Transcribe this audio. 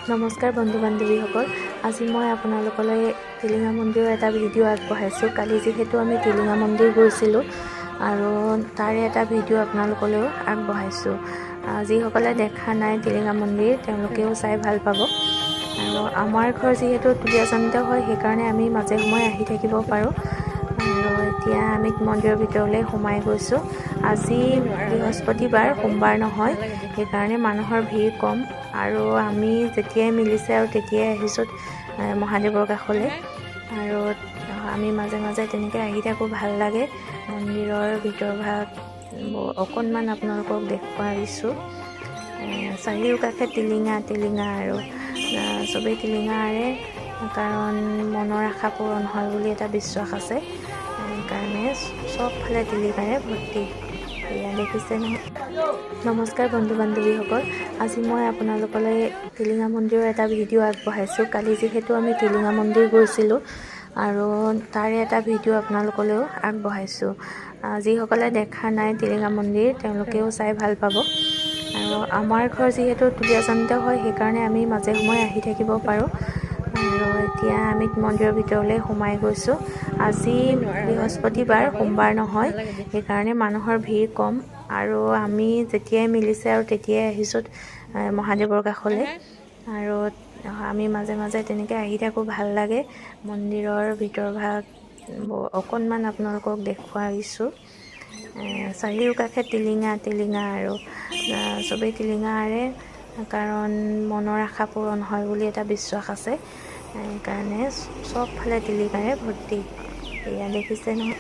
নমস্কাৰ বন্ধু বান্ধৱীসকল, আজি মই আপোনালোকলৈ টিলিঙা মন্দিৰৰ এটা ভিডিঅ' আগবঢ়াইছোঁ। কালি যিহেতু আমি টিলিঙা মন্দিৰ গৈছিলোঁ আৰু তাৰে এটা ভিডিঅ' আপোনালোকলৈও আগবঢ়াইছোঁ। যিসকলে দেখা নাই টিলিঙা মন্দিৰ তেওঁলোকেও চাই ভাল পাব। আৰু আমাৰ ঘৰ যিহেতু তুলীয়াজানতে হয়, সেইকাৰণে আমি মাজে সময়ে আহি থাকিব পাৰোঁ। আৰু এতিয়া আমি মন্দিৰৰ ভিতৰলৈ সোমাই গৈছোঁ। আজি বৃহস্পতিবাৰ, সোমবাৰ নহয়, সেইকাৰণে মানুহৰ ভিৰ কম। আৰু আমি যেতিয়াই মিলিছে আৰু তেতিয়াই আহিছোঁ মহাদেৱৰ কাষলৈ। আৰু আমি মাজে মাজে তেনেকৈ আহি থাকোঁ, ভাল লাগে। মন্দিৰৰ ভিতৰভাগ অকণমান আপোনালোকক দেখুৱাইছোঁ। চাৰিওকাষে টিলিঙা আৰু চবেই টিলিঙা আৰে, কাৰণ মনৰ আশা পূৰণ হয় বুলি এটা বিশ্বাস আছে। সেইকাৰণে চবফালে টিলিঙাৰে ভৰ্তি। এয়া দেখিছে নহয়। নমস্কাৰ বন্ধু বান্ধৱীসকল, আজি মই আপোনালোকলৈ টিলিঙা মন্দিৰৰ এটা ভিডিঅ' আগবঢ়াইছোঁ। কালি যিহেতু আমি টিলিঙা মন্দিৰ গৈছিলোঁ আৰু তাৰে এটা ভিডিঅ' আপোনালোকলৈও আগবঢ়াইছোঁ। যিসকলে দেখা নাই টিলিঙা মন্দিৰ তেওঁলোকেও চাই ভাল পাব। আৰু আমাৰ ঘৰ যিহেতু তুলীয়াজানতে হয়, সেইকাৰণে আমি মাজে সময়ে আহি থাকিব পাৰোঁ। আৰু এতিয়া আমি মন্দিৰৰ ভিতৰলৈ সোমাই গৈছোঁ। আজি বৃহস্পতিবাৰ, সোমবাৰ নহয়, সেইকাৰণে মানুহৰ ভিৰ কম। আৰু আমি যেতিয়াই মিলিছে আৰু তেতিয়াই আহিছোঁ মহাদেৱৰ কাষলৈ। আৰু আমি মাজে মাজে তেনেকৈ আহি থাকোঁ, ভাল লাগে। মন্দিৰৰ ভিতৰভাগ অকণমান আপোনালোকক দেখুৱাইছোঁ। চাৰিওকাষে টিলিঙা আৰু চবেই টিলিঙা আৰে, কাৰণ মনৰ আশা পূৰণ হয় বুলি এটা বিশ্বাস আছে। সেইকাৰণে চবফালে টিলিঙাৰে ভৰ্তি। এয়া দেখিছে নহয়।